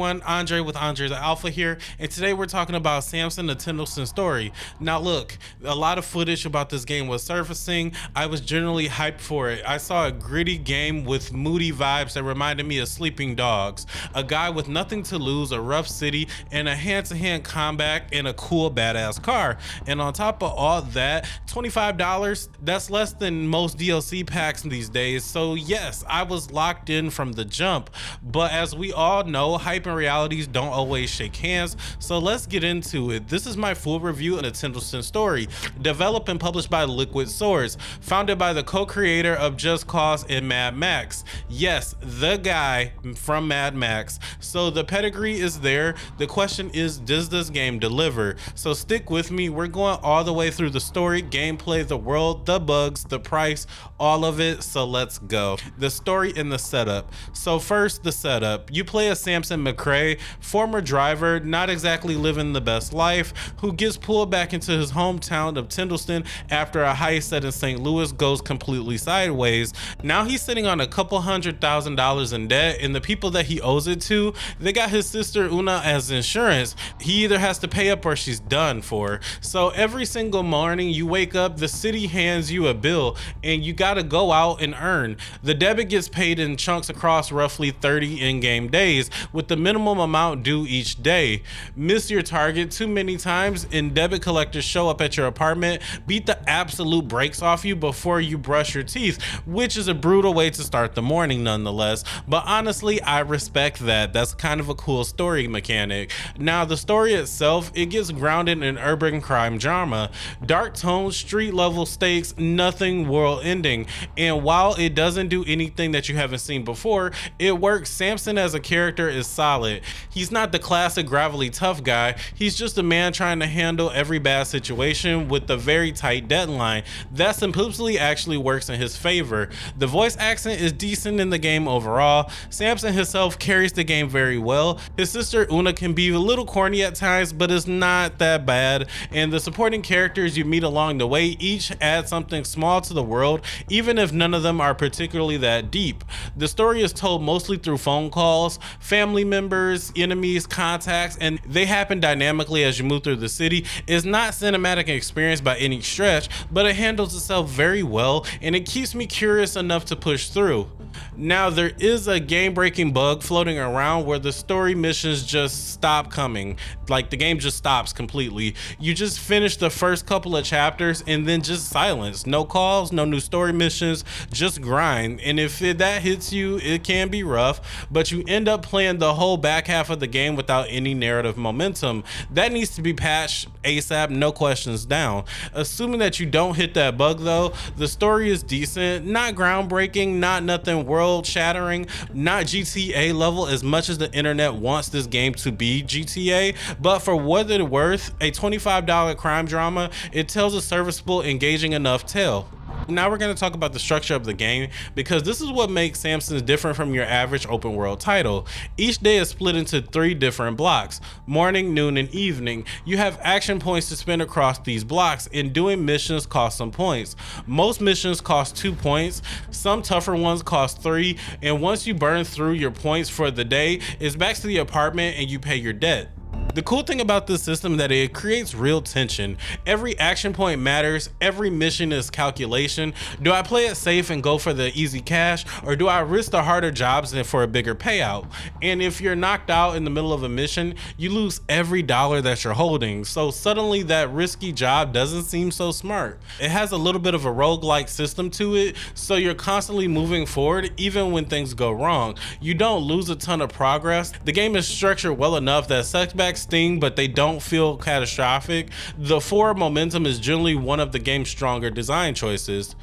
everyone, Andre with Andre the Alpha here, and today we're talking about Samson the Tyndalston Story. Now look, a lot of footage about this game was surfacing. I was generally hyped for it. I saw a gritty game with moody vibes that reminded me of Sleeping Dogs, a guy with nothing to lose, a rough city, and a hand-to-hand combat in a cool badass car. And on top of all that, $25, that's less than most DLC packs these days. So yes, I was locked in from the jump, but as we all know, hype and realities don't always shake hands, so let's get into it. This is my full review of the Tyndalston Story, developed and published by Liquid Swords, founded by the co-creator of Just Cause and Mad Max. Yes, the guy from Mad Max. So the pedigree is there. The question is, does this game deliver? So stick with me. We're going all the way through the story, gameplay, the world, the bugs, the price, all of it. So let's go. The story and the setup. So first, the setup. You play as Samson McRae, former driver, not exactly living the best life, who gets pulled back into his hometown of Tyndalston after a heist set in St. Louis goes completely sideways. Now he's sitting on a couple $100,000 in debt, and the people that he owes it to, they got his sister Una as insurance. He either has to pay up or she's done for. So every single morning you wake up, the city hands you a bill and you gotta go out and earn. The debit gets paid in chunks across roughly 30 in-game days, with the minimum amount due each day. Miss your target too many times and debit collectors show up at your apartment, beat the absolute brakes off you before you brush your teeth, which is a brutal way to start the morning nonetheless. But honestly, I respect that. That's kind of a cool story mechanic. Now the story itself, it gets grounded in urban crime drama. Dark tones, street level stakes, nothing world ending. And while it doesn't do anything that you haven't seen before, it works. Samson as a character is solid. He's not the classic gravelly tough guy. He's just a man trying to handle every bad situation with a very tight deadline. That simplicity actually works in his favor. The voice accent is decent in the game overall. Samson himself carries the game very well. His sister Una can be a little corny at times, but it's not that bad. And the supporting characters you meet along the way each add something small to the world, even if none of them are particularly that deep. The story is told mostly through phone calls, family members, enemies, contacts, and they happen dynamically as you move through the city. It's not cinematic experience by any stretch, but it handles itself very well and it keeps me curious enough to push through. Now there is a game-breaking bug floating around where the story missions just stop coming. Like the game just stops completely. You just finish the first couple of chapters and then just silence. No calls, no new story missions, just grind. And if that hits you, it can be rough, but you end up playing the whole back half of the game without any narrative momentum. That needs to be patched ASAP, no questions down. Assuming that you don't hit that bug though, the story is decent, not groundbreaking, not nothing world shattering, not GTA level as much as the internet wants this game to be GTA, but for what it's worth, a $25 crime drama, it tells a serviceable, engaging enough tale. Now we're going to talk about the structure of the game, because this is what makes Samson different from your average open world title. Each day is split into 3 different blocks: morning, noon, and evening. You have action points to spend across these blocks, and doing missions cost some points. Most missions cost 2 points, some tougher ones cost 3, and once you burn through your points for the day, it's back to the apartment and you pay your debt. The cool thing about this system is that it creates real tension. Every action point matters, every mission is calculation. Do I play it safe and go for the easy cash, or do I risk the harder jobs and for a bigger payout? And if you're knocked out in the middle of a mission, you lose every dollar that you're holding, so suddenly that risky job doesn't seem so smart. It has a little bit of a roguelike system to it, so you're constantly moving forward even when things go wrong. You don't lose a ton of progress. The game is structured well enough that setbacks sting, but they don't feel catastrophic. The forward momentum is generally one of the game's stronger design choices.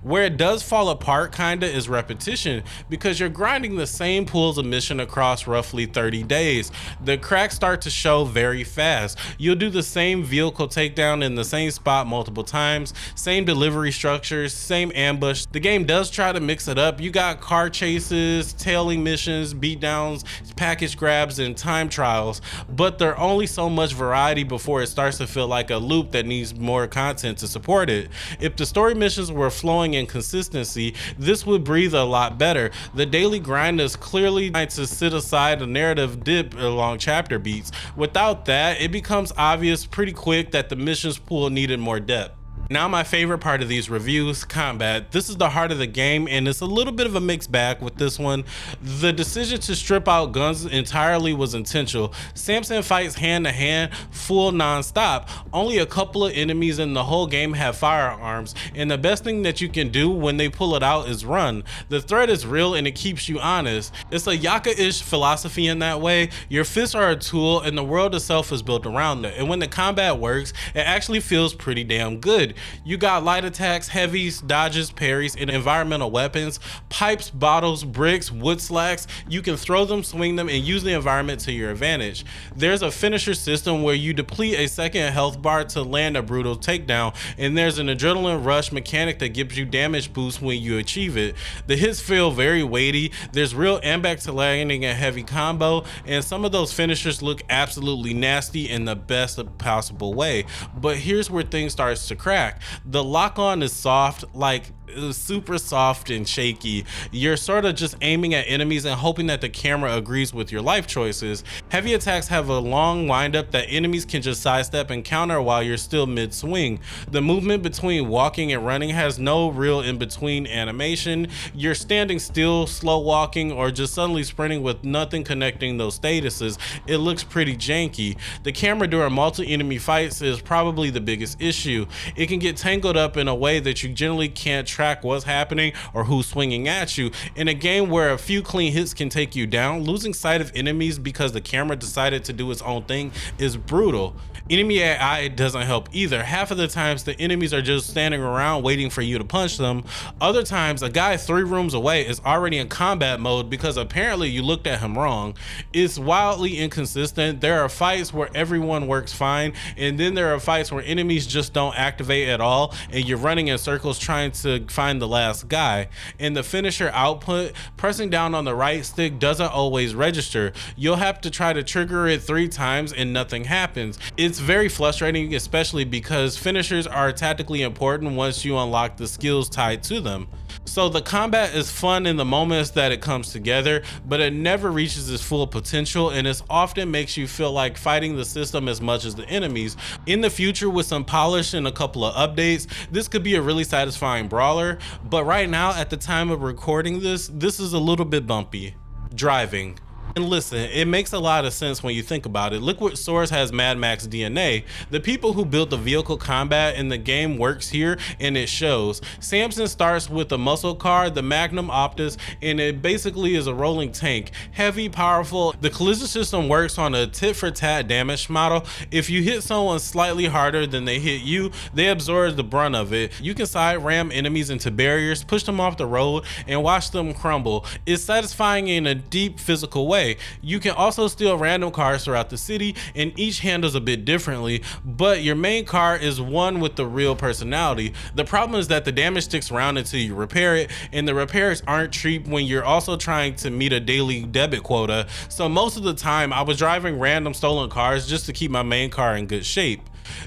Where it does fall apart kinda is repetition, because you're grinding the same pools of mission across roughly 30 days. The cracks start to show very fast. You'll do the same vehicle takedown in the same spot multiple times, same delivery structures, same ambush. The game does try to mix it up. You got car chases, tailing missions, beatdowns, package grabs, and time trials, but there are only so much variety before it starts to feel like a loop that needs more content to support it. If the story missions were flowing flowing and consistency, this would breathe a lot better. The daily grind is clearly trying to sit aside a narrative dip along chapter beats. Without that, it becomes obvious pretty quick that the missions pool needed more depth. Now my favorite part of these reviews, combat. This is the heart of the game, and it's a little bit of a mixed bag with this one. The decision to strip out guns entirely was intentional. Samson fights hand to hand, full non-stop. Only a couple of enemies in the whole game have firearms, and the best thing that you can do when they pull it out is run. The threat is real and it keeps you honest. It's a Yaka-ish philosophy in that way. Your fists are a tool and the world itself is built around it, and when the combat works, it actually feels pretty damn good. You got light attacks, heavies, dodges, parries, and environmental weapons, pipes, bottles, bricks, wood slacks. You can throw them, swing them, and use the environment to your advantage. There's a finisher system where you deplete a second health bar to land a brutal takedown, and there's an adrenaline rush mechanic that gives you damage boost when you achieve it. The hits feel very weighty. There's real impact to landing a heavy combo, and some of those finishers look absolutely nasty in the best possible way. But here's where things starts to crack. The lock on is soft, like super soft and shaky. You're sort of just aiming at enemies and hoping that the camera agrees with your life choices. Heavy attacks have a long windup that enemies can just sidestep and counter while you're still mid-swing. The movement between walking and running has no real in-between animation. You're standing still, slow walking, or just suddenly sprinting with nothing connecting those statuses. It looks pretty janky. The camera during multi-enemy fights is probably the biggest issue. It can get tangled up in a way that you generally can't track what's happening or who's swinging at you. In a game where a few clean hits can take you down, losing sight of enemies because the camera decided to do its own thing is brutal. Enemy AI doesn't help either. Half of the times the enemies are just standing around waiting for you to punch them. Other times a guy 3 rooms away is already in combat mode because apparently you looked at him wrong. It's wildly inconsistent. There are fights where everyone works fine, and then there are fights where enemies just don't activate at all and you're running in circles trying to find the last guy. In the finisher output, pressing down on the right stick doesn't always register. You'll have to try to trigger it 3 times and nothing happens. It's very frustrating, especially because finishers are tactically important once you unlock the skills tied to them. So the combat is fun in the moments that it comes together, but it never reaches its full potential, and it often makes you feel like fighting the system as much as the enemies. In the future, with some polish and a couple of updates, this could be a really satisfying brawler, but right now at the time of recording this is a little bit bumpy. Driving. And listen, it makes a lot of sense when you think about it. Liquid Swords has Mad Max DNA. The people who built the vehicle combat in the game works here, and it shows. Samson starts with a muscle car, the Magnum Optus, and it basically is a rolling tank. Heavy, powerful. The collision system works on a tit-for-tat damage model. If you hit someone slightly harder than they hit you, they absorb the brunt of it. You can side ram enemies into barriers, push them off the road, and watch them crumble. It's satisfying in a deep physical way. You can also steal random cars throughout the city, and each handles a bit differently, but your main car is one with the real personality. The problem is that the damage sticks around until you repair it, and the repairs aren't cheap when you're also trying to meet a daily debit quota. So most of the time I was driving random stolen cars just to keep my main car in good shape.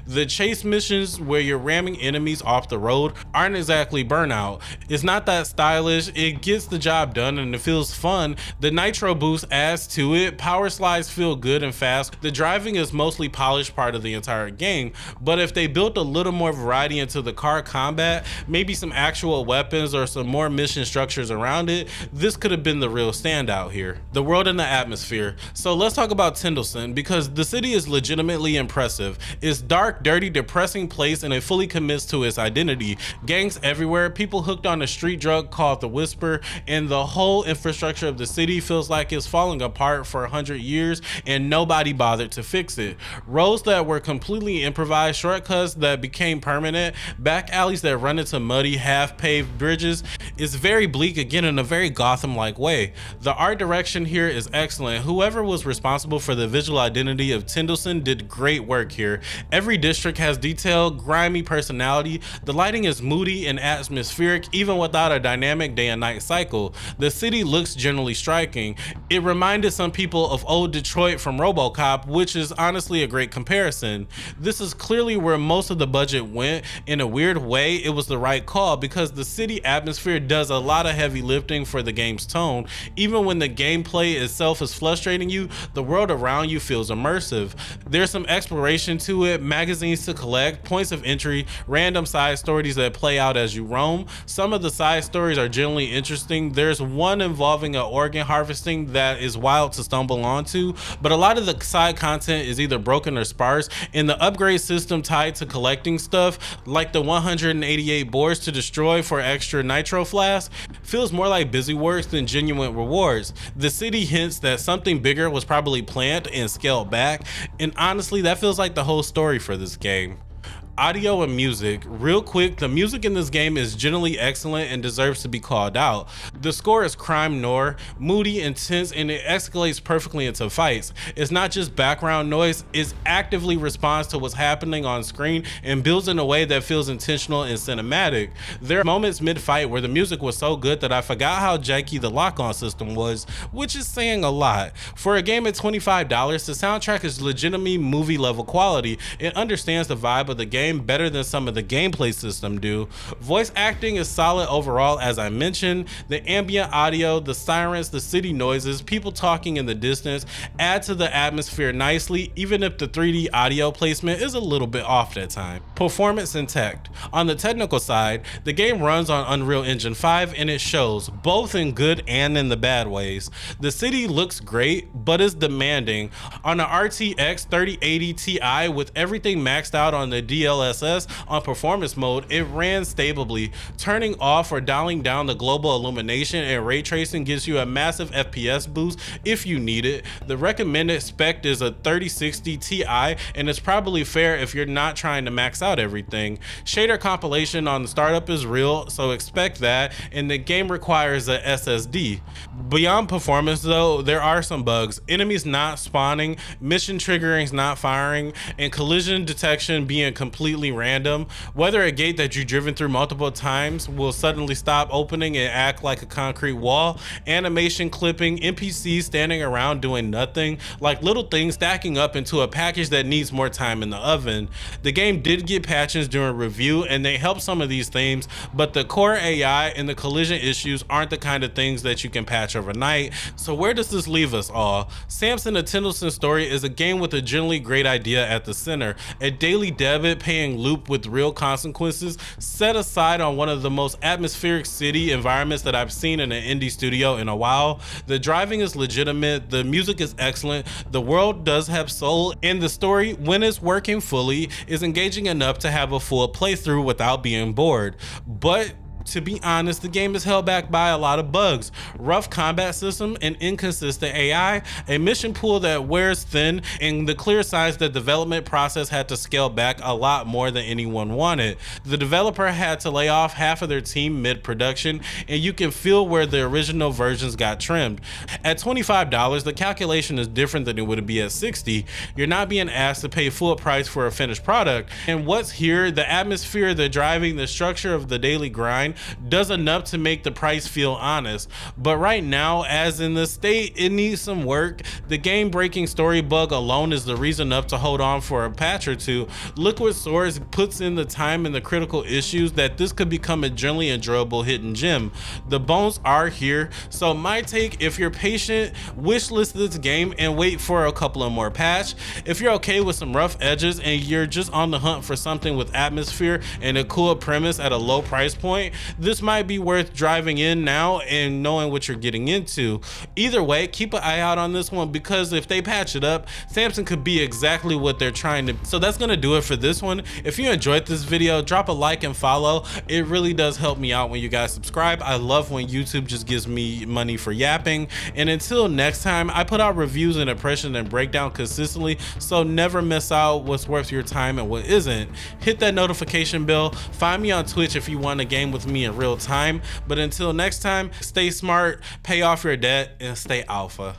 The chase missions where you're ramming enemies off the road aren't exactly Burnout. It's not that stylish, it gets the job done and it feels fun. The nitro boost adds to it, power slides feel good and fast. The driving is mostly polished part of the entire game, but if they built a little more variety into the car combat, maybe some actual weapons or some more mission structures around it, this could have been the real standout here. The world and the atmosphere. So let's talk about Tyndalston, because the city is legitimately impressive. It's dark, dirty, depressing place, and it fully commits to its identity. Gangs everywhere, people hooked on a street drug called the Whisper, and the whole infrastructure of the city feels like it's falling apart for 100 years and nobody bothered to fix it. Roads that were completely improvised, shortcuts that became permanent, back alleys that run into muddy, half-paved bridges. It's very bleak, again in a very Gotham-like way. The art direction here is excellent. Whoever was responsible for the visual identity of Tyndalston did great work here. Every district has detailed, grimy personality. The lighting is moody and atmospheric, even without a dynamic day and night cycle. The city looks generally striking. It reminded some people of old Detroit from RoboCop, which is honestly a great comparison. This is clearly where most of the budget went. In a weird way, it was the right call because the city atmosphere does a lot of heavy lifting for the game's tone. Even when the gameplay itself is frustrating you, the world around you feels immersive. There's some exploration to it, magazines to collect, points of entry, random side stories that play out as you roam. Some of the side stories are generally interesting. There's one involving an organ harvesting that is wild to stumble onto, but a lot of the side content is either broken or sparse, and the upgrade system tied to collecting stuff, like the 188 boards to destroy for extra nitro flasks, feels more like busy works than genuine rewards. The city hints that something bigger was probably planned and scaled back, and honestly that feels like the whole story for this game. Audio and music. Real quick, the music in this game is generally excellent and deserves to be called out. The score is crime noir, moody, intense, and it escalates perfectly into fights. It's not just background noise, it actively responds to what's happening on screen and builds in a way that feels intentional and cinematic. There are moments mid-fight where the music was so good that I forgot how janky the lock-on system was, which is saying a lot. For a game at $25, the soundtrack is legitimately movie-level quality. It understands the vibe of the game better than some of the gameplay system do. Voice acting is solid overall, as I mentioned. The ambient audio, the sirens, the city noises, people talking in the distance add to the atmosphere nicely, even if the 3D audio placement is a little bit off at times. Performance and tech. On the technical side, the game runs on Unreal Engine 5 and it shows, both in good and in the bad ways. The city looks great, but is demanding. On an RTX 3080 Ti with everything maxed out on the DLSS on performance mode, it ran stably. Turning off or dialing down the global illumination and ray tracing gives you a massive FPS boost if you need it. The recommended spec is a 3060 Ti, and it's probably fair if you're not trying to max out everything. Shader compilation on the startup is real, so expect that, and the game requires a SSD. Beyond performance though, there are some bugs. Enemies not spawning, mission triggerings not firing, and collision detection being completely random. Whether a gate that you've driven through multiple times will suddenly stop opening and act like a concrete wall, animation clipping, NPCs standing around doing nothing, like little things stacking up into a package that needs more time in the oven. The game did get patches during review and they helped some of these things, but the core AI and the collision issues aren't the kind of things that you can patch overnight. So where does this leave us all? Samson: A Tyndalston Story is a game with a generally great idea at the center, a daily debit paying loop with real consequences set aside on one of the most atmospheric city environments that I've seen in an indie studio in a while. The driving is legitimate, the music is excellent, the world does have soul, and the story, when it's working fully, is engaging enough to have a full playthrough without being bored. But to be honest, the game is held back by a lot of bugs, rough combat system, and inconsistent AI, a mission pool that wears thin, and the clear signs that development process had to scale back a lot more than anyone wanted. The developer had to lay off half of their team mid-production, and you can feel where the original versions got trimmed. At $25, the calculation is different than it would be at $60. You're not being asked to pay full price for a finished product, and what's here, the atmosphere, the driving, the structure of the daily grind, does enough to make the price feel honest. But right now, as in the state, it needs some work. The game-breaking story bug alone is the reason enough to hold on for a patch or two. Liquid Swords puts in the time and the critical issues that this could become a generally enjoyable hidden gem. The bones are here, so my take, if you're patient, wishlist this game and wait for a couple of more patch. If you're okay with some rough edges and you're just on the hunt for something with atmosphere and a cool premise at a low price point, this might be worth driving in now and knowing what you're getting into. Either way, keep an eye out on this one, because if they patch it up, Samson could be exactly what they're trying to. So that's gonna do it for this one. If you enjoyed this video, drop a like and follow. It really does help me out when you guys subscribe. I love when YouTube just gives me money for yapping. And until next time, I put out reviews and impressions and breakdown consistently, so never miss out what's worth your time and what isn't. Hit that notification bell. Find me on Twitch if you want a game with me in real time. But until next time, stay smart, pay off your debt, and stay alpha.